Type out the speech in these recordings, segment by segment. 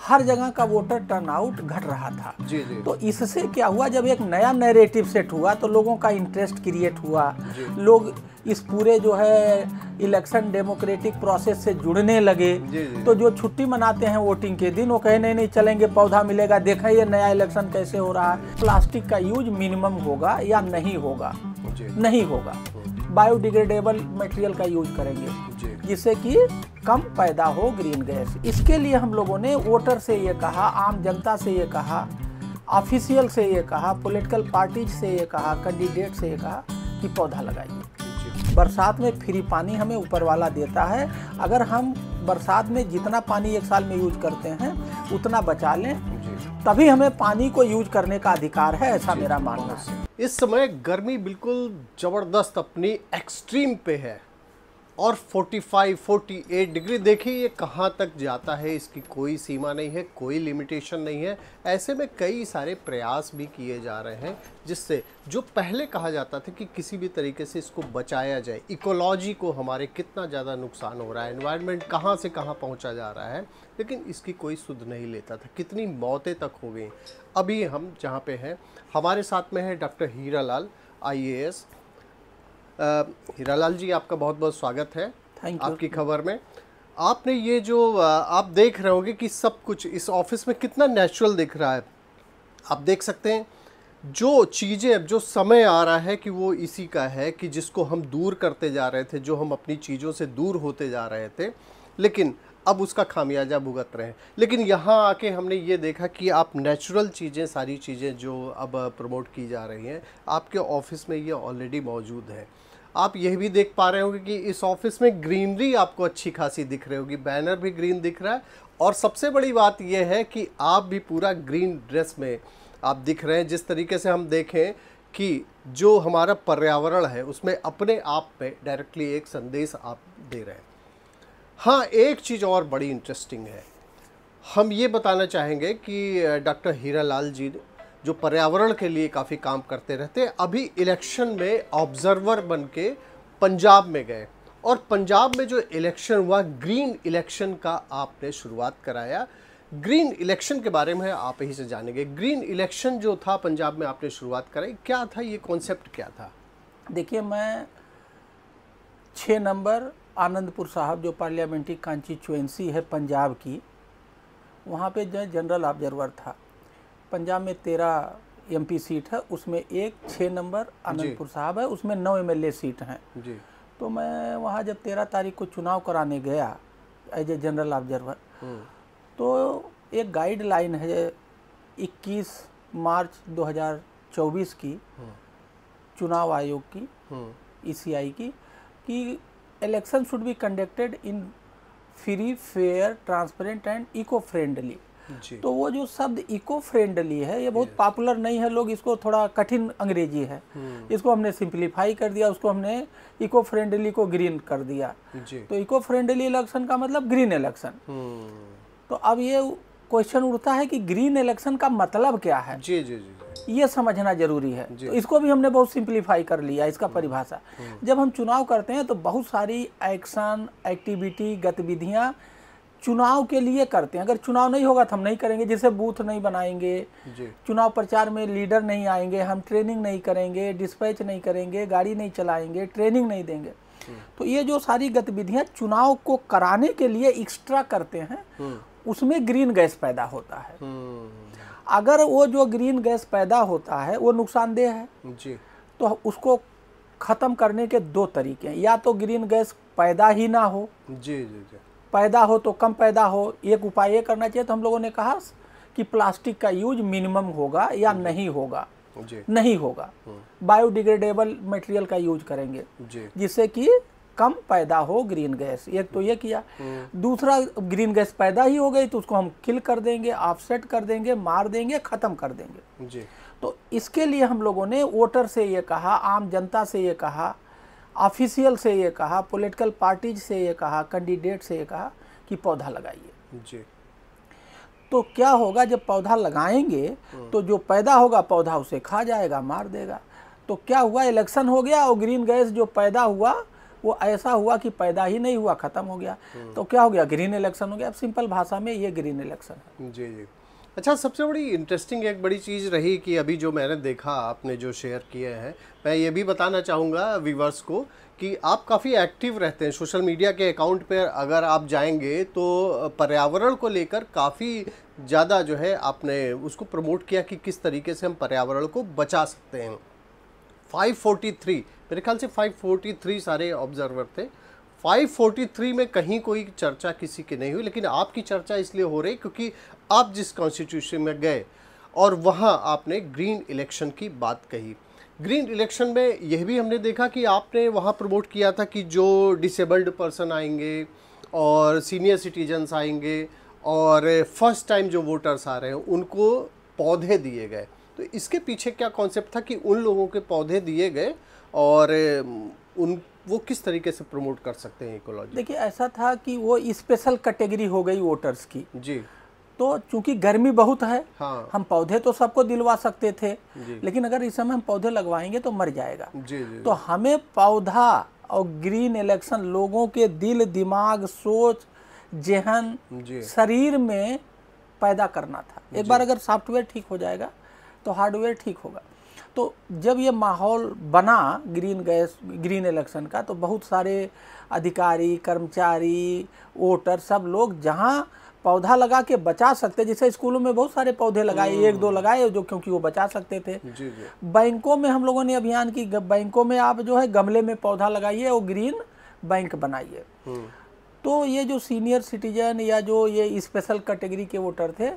हर जगह का voter turnout घट रहा था। जी जी। तो इससे क्या हुआ, जब एक नया नैरेटिव सेट हुआ तो लोगों का इंटरेस्ट क्रिएट हुआ, लोग इस पूरे जो है इलेक्शन डेमोक्रेटिक प्रोसेस से जुड़ने लगे। तो जो छुट्टी मनाते हैं वोटिंग के दिन, वो कहे नहीं नहीं चलेंगे, पौधा मिलेगा, देखें ये नया इलेक्शन कैसे हो रहा है, प्लास्टिक का यूज मिनिमम होगा या नहीं होगा, नहीं होगा, बायोडिग्रेडेबल मटेरियल का यूज करेंगे जिससे कि कम पैदा हो ग्रीन गैस। इसके लिए हम लोगों ने वोटर से ये कहा, आम जनता से ये कहा, ऑफिशियल से ये कहा, पॉलिटिकल पार्टीज से ये कहा, कैंडिडेट से ये कहा कि पौधा लगाइए। बरसात में फ्री पानी हमें ऊपर वाला देता है, अगर हम बरसात में जितना पानी एक साल में यूज करते हैं उतना बचा लें, तभी हमें पानी को यूज करने का अधिकार है, ऐसा मेरा मानना है। इस समय गर्मी बिल्कुल जबरदस्त अपनी एक्सट्रीम पे है और 45-48 डिग्री देखिए ये कहाँ तक जाता है, इसकी कोई सीमा नहीं है, कोई लिमिटेशन नहीं है। ऐसे में कई सारे प्रयास भी किए जा रहे हैं जिससे जो पहले कहा जाता था कि किसी भी तरीके से इसको बचाया जाए, इकोलॉजी को हमारे कितना ज़्यादा नुकसान हो रहा है, एनवायरनमेंट कहाँ से कहाँ पहुँचा जा रहा है, लेकिन इसकी कोई सुध नहीं लेता था, कितनी मौतें तक हो गई। अभी हम जहाँ पे हैं हमारे साथ में है डॉक्टर हीरालाल IAS। हीरालाल जी, आपका बहुत बहुत स्वागत है आपकी खबर में। आपने ये जो आप देख रहे होंगे कि सब कुछ इस ऑफिस में कितना नेचुरल दिख रहा है। आप देख सकते हैं जो चीज़ें, अब जो समय आ रहा है कि वो इसी का है कि जिसको हम दूर करते जा रहे थे, जो हम अपनी चीज़ों से दूर होते जा रहे थे, लेकिन अब उसका खामियाजा भुगत रहे हैं। लेकिन यहाँ आके हमने ये देखा कि आप नेचुरल चीज़ें, सारी चीज़ें जो अब प्रमोट की जा रही हैं आपके ऑफिस में ये ऑलरेडी मौजूद है। आप यह भी देख पा रहे होंगे कि इस ऑफिस में ग्रीनरी आपको अच्छी खासी दिख रही होगी, बैनर भी ग्रीन दिख रहा है, और सबसे बड़ी बात यह है कि आप भी पूरा ग्रीन ड्रेस में आप दिख रहे हैं। जिस तरीके से हम देखें कि जो हमारा पर्यावरण है उसमें अपने आप में डायरेक्टली एक संदेश आप दे रहे हैं। हाँ, एक चीज़ और बड़ी इंटरेस्टिंग है, हम ये बताना चाहेंगे कि डॉक्टर हीरालाल जी जो पर्यावरण के लिए काफ़ी काम करते रहते हैं, अभी इलेक्शन में ऑब्जर्वर बन के पंजाब में गए, और पंजाब में जो इलेक्शन हुआ ग्रीन इलेक्शन का आपने शुरुआत कराया। ग्रीन इलेक्शन के बारे में आप ही से जानेंगे। ग्रीन इलेक्शन जो था पंजाब में आपने शुरुआत कराई, क्या था ये कॉन्सेप्ट, क्या था? देखिए, मैं 6 नंबर आनंदपुर साहब जो पार्लियामेंट्री कॉन्स्टिट्यूएंसी है पंजाब की, वहाँ पे जो जनरल ऑब्जर्वर था। पंजाब में 13 MP सीट है, उसमें एक 6 नंबर आनंदपुर साहब है, उसमें 9 MLA सीट हैं जी। तो मैं वहाँ जब 13 तारीख को चुनाव कराने गया एज ए जनरल ऑब्जर्वर, तो एक गाइडलाइन है 21 मार्च 2024 की चुनाव आयोग की, ECI की, कि election should be conducted in free, fair, transparent and eco friendly. तो वो जो शब्द इको फ्रेंडली है ये बहुत पॉपुलर नहीं है, लोग इसको थोड़ा कठिन अंग्रेजी है, इसको हमने सिंप्लीफाई कर दिया, उसको हमने इको फ्रेंडली को ग्रीन कर दिया। तो इको फ्रेंडली इलेक्शन का मतलब ग्रीन इलेक्शन। तो अब ये क्वेश्चन उठता है कि ग्रीन इलेक्शन का मतलब क्या है, जी जी जी, ये समझना जरूरी है। तो इसको भी हमने बहुत सिंप्लीफाई कर लिया, इसका परिभाषा। जब हम चुनाव करते हैं तो बहुत सारी एक्शन, एक्टिविटी, गतिविधियां चुनाव के लिए करते हैं। अगर चुनाव नहीं होगा तो हम नहीं करेंगे, जैसे बूथ नहीं बनाएंगे, चुनाव प्रचार में लीडर नहीं आएंगे, हम ट्रेनिंग नहीं करेंगे, डिस्पैच नहीं करेंगे, गाड़ी नहीं चलाएंगे, ट्रेनिंग नहीं देंगे। तो ये जो सारी गतिविधियां चुनाव को कराने के लिए एक्स्ट्रा करते हैं, उसमें ग्रीन गैस पैदा होता है। अगर वो जो ग्रीन गैस पैदा होता है वो नुकसानदेह है जी, तो उसको खत्म करने के 2 तरीके हैं। या तो ग्रीन गैस पैदा ही ना हो, जी जी जी, पैदा हो तो कम पैदा हो। एक उपाय ये करना चाहिए, तो हम लोगों ने कहा कि प्लास्टिक का यूज मिनिमम होगा या नहीं होगा, नहीं होगा, बायोडिग्रेडेबल मटेरियल का यूज करेंगे जिससे कि कम पैदा हो ग्रीन गैस। एक तो ये किया। दूसरा, ग्रीन गैस पैदा ही हो गई तो उसको हम किल कर देंगे, ऑफसेट कर देंगे, मार देंगे, खत्म कर देंगे जी। तो इसके लिए हम लोगों ने वोटर से ये कहा, आम जनता से ये कहा, ऑफिशियल से ये कहा, पॉलिटिकल पार्टीज से ये कहा, कैंडिडेट से ये कहा कि पौधा लगाइए जी। तो क्या होगा, जब पौधा लगाएंगे तो जो पैदा होगा पौधा उसे खा जाएगा, मार देगा। तो क्या हुआ, इलेक्शन हो गया और ग्रीन गैस जो पैदा हुआ वो ऐसा हुआ कि पैदा ही नहीं हुआ, खत्म हो गया। तो क्या हो गया, ग्रीन इलेक्शन हो गया। अब सिंपल भाषा में ये ग्रीन इलेक्शन है। जी जी। अच्छा, सबसे बड़ी इंटरेस्टिंग एक बड़ी चीज़ रही कि अभी जो मैंने देखा आपने जो शेयर किए हैं, मैं ये भी बताना चाहूँगा व्यूवर्स को कि आप काफ़ी एक्टिव रहते हैं सोशल मीडिया के अकाउंट पर। अगर आप जाएंगे तो पर्यावरण को लेकर काफ़ी ज़्यादा जो है आपने उसको प्रमोट किया कि किस तरीके से हम पर्यावरण को बचा सकते हैं। 543 मेरे ख्याल से 543 सारे ऑब्जर्वर थे। 543 में कहीं कोई चर्चा किसी की नहीं हुई, लेकिन आपकी चर्चा इसलिए हो रही क्योंकि आप जिस कॉन्स्टिट्यूशन में गए और वहाँ आपने ग्रीन इलेक्शन की बात कही। ग्रीन इलेक्शन में यह भी हमने देखा कि आपने वहाँ प्रमोट किया था कि जो डिसेबल्ड पर्सन आएंगे और सीनियर सिटीजन्स आएंगे और फर्स्ट टाइम जो वोटर्स आ रहे हैं उनको पौधे दिए गए। तो इसके पीछे क्या कॉन्सेप्ट था कि उन लोगों के पौधे दिए गए और वो किस तरीके से प्रमोट कर सकते हैं इकोलॉजी? देखिए, ऐसा था कि वो स्पेशल कैटेगरी हो गई वोटर्स की जी। तो चूंकि गर्मी बहुत है, हाँ। हम पौधे तो सबको दिलवा सकते थे, लेकिन अगर इस समय हम पौधे लगवाएंगे तो मर जाएगा। जी जी। तो हमें पौधा और ग्रीन इलेक्शन लोगों के दिल, दिमाग, सोच, जहन, शरीर में पैदा करना था। एक बार अगर सॉफ्टवेयर ठीक हो जाएगा तो हार्डवेयर ठीक होगा। तो जब ये माहौल बना ग्रीन इलेक्शन का, तो बहुत सारे अधिकारी, कर्मचारी, वोटर, सब लोग जहां पौधा लगा के बचा सकते, जैसे स्कूलों में बहुत सारे पौधे लगाए, 1-2 लगाए जो, क्योंकि वो बचा सकते थे। जी जी। बैंकों में हम लोगों ने अभियान की, बैंकों में आप जो है गमले में पौधा लगाइए और ग्रीन बैंक बनाइए। तो ये जो सीनियर सिटीजन या जो ये स्पेशल कैटेगरी के वोटर थे,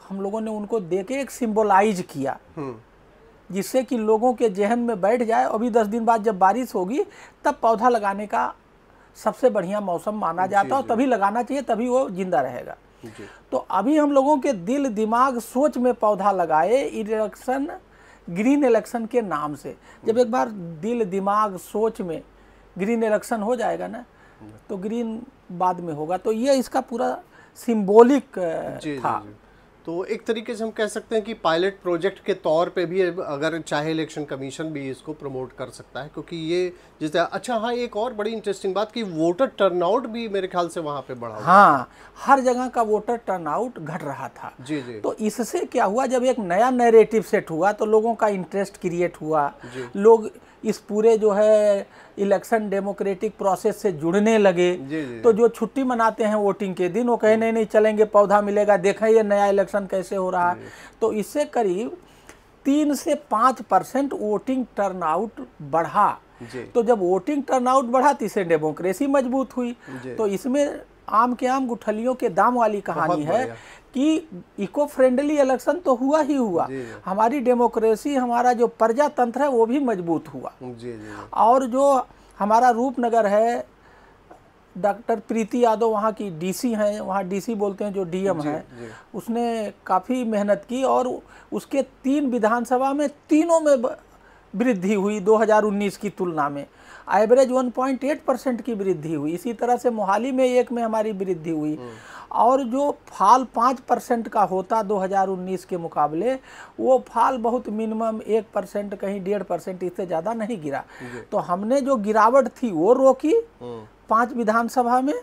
हम लोगों ने उनको देके एक सिंबलाइज किया, जिससे कि लोगों के जहन में बैठ जाए। अभी 10 दिन बाद जब बारिश होगी तब पौधा लगाने का सबसे बढ़िया मौसम माना जाता है, और तभी लगाना चाहिए, तभी वो जिंदा रहेगा। तो अभी हम लोगों के दिल, दिमाग, सोच में पौधा लगाए इलेक्शन, ग्रीन इलेक्शन के नाम से। जब एक बार दिल, दिमाग, सोच में ग्रीन इलेक्शन हो जाएगा ना, तो ग्रीन बाद में होगा। तो ये इसका पूरा सिंबॉलिक था। तो एक तरीके से हम कह सकते हैं कि पायलट प्रोजेक्ट के तौर पे भी अगर चाहे इलेक्शन कमीशन भी इसको प्रमोट कर सकता है, क्योंकि ये जिस। अच्छा हाँ, एक और बड़ी इंटरेस्टिंग बात कि वोटर टर्नआउट भी मेरे ख्याल से वहाँ पे बढ़ा। हाँ, हर जगह का वोटर टर्नआउट घट रहा था। जी जी। तो इससे क्या हुआ, जब एक नया नैरेटिव सेट हुआ तो लोगों का इंटरेस्ट क्रिएट हुआ, लोग इस पूरे जो है इलेक्शन डेमोक्रेटिक प्रोसेस से जुड़ने लगे। तो जो छुट्टी मनाते हैं वोटिंग के दिन, वो कहे नहीं चलेंगे, पौधा मिलेगा, देखें ये नया इलेक्शन कैसे हो रहा है। तो इससे करीब 3 से 5% वोटिंग टर्नआउट बढ़ा। तो जब वोटिंग टर्नआउट बढ़ा तो इससे डेमोक्रेसी मजबूत हुई। तो इसमें आम के आम गुठलियों के दाम वाली कहानी है कि इको फ्रेंडली इलेक्शन तो हुआ ही हुआ, हमारी डेमोक्रेसी, हमारा जो प्रजातंत्र है वो भी मजबूत हुआ। और जो हमारा रूपनगर है, डॉक्टर प्रीति यादव वहाँ की डीसी हैं, वहाँ डीसी बोलते हैं जो डीएम है, उसने काफ़ी मेहनत की और उसके 3 विधानसभा में तीनों में वृद्धि हुई 2019 की तुलना में। एवरेज 1.8% की वृद्धि हुई। इसी तरह से मोहाली में 1 में हमारी वृद्धि हुई। और जो फाल 5% का होता 2019 के मुकाबले, वो फाल बहुत मिनिमम 1%, कहीं 1.5%, इससे ज़्यादा नहीं गिरा। तो हमने जो गिरावट थी वो रोकी 5 विधानसभा में,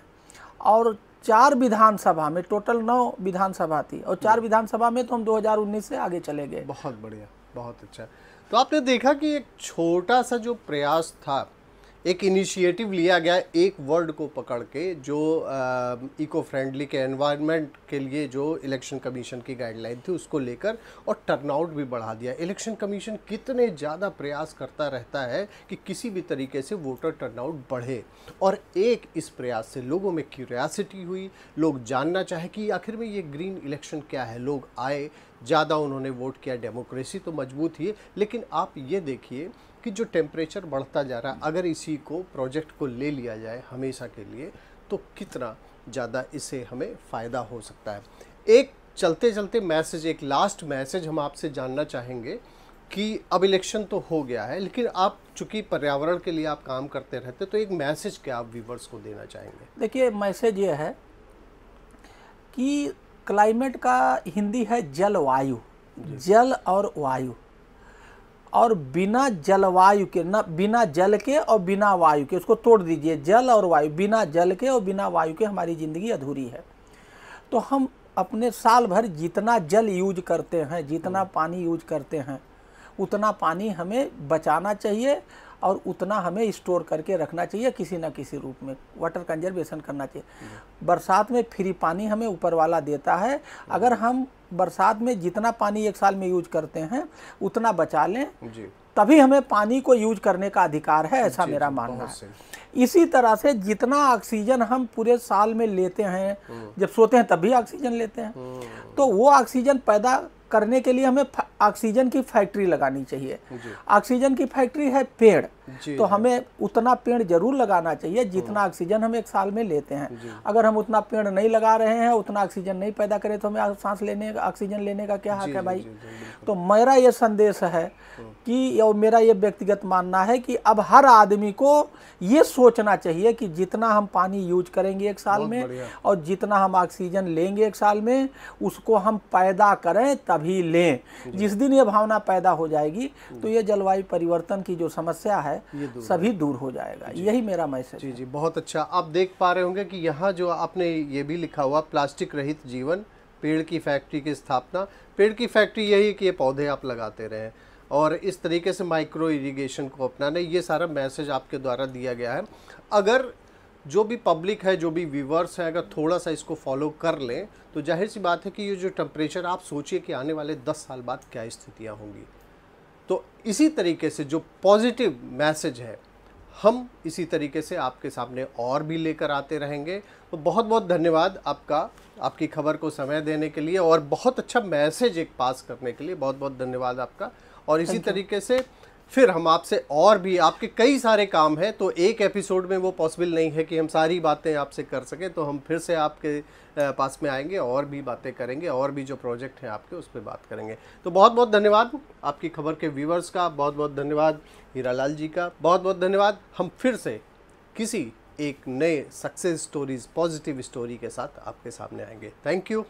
और 4 विधानसभा में, टोटल 9 विधानसभा थी, और 4 विधानसभा में तो हम 2019 से आगे चले गए। बहुत बढ़िया, बहुत अच्छा। तो आपने देखा कि एक छोटा सा जो प्रयास था, एक इनिशिएटिव लिया गया एक वर्ड को पकड़ के, जो इको फ्रेंडली के एनवायरनमेंट के लिए जो इलेक्शन कमीशन की गाइडलाइन थी उसको लेकर, और टर्नआउट भी बढ़ा दिया। इलेक्शन कमीशन कितने ज़्यादा प्रयास करता रहता है कि किसी भी तरीके से वोटर टर्नआउट बढ़े, और एक इस प्रयास से लोगों में क्यूरियासिटी हुई, लोग जानना चाहे कि आखिर में ये ग्रीन इलेक्शन क्या है। लोग आए, ज़्यादा उन्होंने वोट किया, डेमोक्रेसी तो मजबूत ही है। लेकिन आप ये देखिए कि जो टेम्परेचर बढ़ता जा रहा है, अगर इसी को प्रोजेक्ट को ले लिया जाए हमेशा के लिए, तो कितना ज़्यादा इससे हमें फ़ायदा हो सकता है। एक चलते चलते मैसेज, एक लास्ट मैसेज हम आपसे जानना चाहेंगे कि अब इलेक्शन तो हो गया है, लेकिन आप चूँकि पर्यावरण के लिए आप काम करते रहते, तो एक मैसेज क्या आप व्यूवर्स को देना चाहेंगे? देखिए, मैसेज ये है कि क्लाइमेट का हिंदी है जलवायु, जल और वायु। और बिना जलवायु के, ना बिना जल के और बिना वायु के, उसको तोड़ दीजिए, जल और वायु, बिना जल के और बिना वायु के हमारी ज़िंदगी अधूरी है। तो हम अपने साल भर जितना जल यूज करते हैं, जितना पानी यूज करते हैं, उतना पानी हमें बचाना चाहिए और उतना हमें स्टोर करके रखना चाहिए किसी न किसी रूप में। वाटर कंजर्वेशन करना चाहिए। बरसात में फ्री पानी हमें ऊपर वाला देता है, अगर हम बरसात में जितना पानी एक साल में यूज करते हैं उतना बचा लें तभी हमें पानी को यूज करने का अधिकार है, ऐसा मेरा मानना है। इसी तरह से जितना ऑक्सीजन हम पूरे साल में लेते हैं, जब सोते हैं तब भी ऑक्सीजन लेते हैं, तो वो ऑक्सीजन पैदा करने के लिए हमें ऑक्सीजन की फैक्ट्री लगानी चाहिए। ऑक्सीजन की फैक्ट्री है पेड़, तो हमें उतना पेड़ जरूर लगाना चाहिए जितना ऑक्सीजन हम एक साल में लेते हैं। अगर हम उतना पेड़ नहीं लगा रहे हैं, उतना ऑक्सीजन नहीं पैदा करें, तो हमें सांस लेने का, ऑक्सीजन लेने का क्या हक है भाई। तो मेरा ये संदेश है कि, और मेरा ये व्यक्तिगत मानना है कि अब हर आदमी को ये सोचना चाहिए कि जितना हम पानी यूज करेंगे एक साल में और जितना हम ऑक्सीजन लेंगे एक साल में, उसको हम पैदा करें तभी लें। जिस दिन ये भावना पैदा हो जाएगी तो ये जलवायु परिवर्तन की जो समस्या है सभी दूर हो जाएगा। यही मेरा मैसेज है। जी, बहुत अच्छा। आप देख पा रहे होंगे कि यहाँ जो आपने ये भी लिखा हुआ, प्लास्टिक रहित जीवन, पेड़ की फैक्ट्री की स्थापना। पेड़ की फैक्ट्री यही कि ये पौधे आप लगाते रहें और इस तरीके से माइक्रो इरिगेशन को अपनाने, ये सारा मैसेज आपके द्वारा दिया गया है। अगर जो भी पब्लिक है, जो भी व्यूवर्स हैं, अगर थोड़ा सा इसको फॉलो कर लें तो जाहिर सी बात है कि ये जो टेम्परेचर, आप सोचिए कि आने वाले 10 साल बाद क्या स्थितियाँ होंगी। तो इसी तरीके से जो पॉजिटिव मैसेज है, हम इसी तरीके से आपके सामने और भी लेकर आते रहेंगे। तो बहुत बहुत धन्यवाद आपका, आपकी खबर को समय देने के लिए और बहुत अच्छा मैसेज एक पास करने के लिए बहुत बहुत धन्यवाद आपका। और इसी तरीके से फिर हम आपसे और भी, आपके कई सारे काम हैं तो एक एपिसोड में वो पॉसिबल नहीं है कि हम सारी बातें आपसे कर सकें, तो हम फिर से आपके पास में आएंगे और भी बातें करेंगे, और भी जो प्रोजेक्ट हैं आपके उस पर बात करेंगे। तो बहुत बहुत धन्यवाद आपकी खबर के व्यूवर्स का, बहुत बहुत धन्यवाद हीरालाल जी का, बहुत बहुत धन्यवाद। हम फिर से किसी एक नए सक्सेस स्टोरीज, पॉजिटिव स्टोरी के साथ आपके सामने आएंगे। Thank you.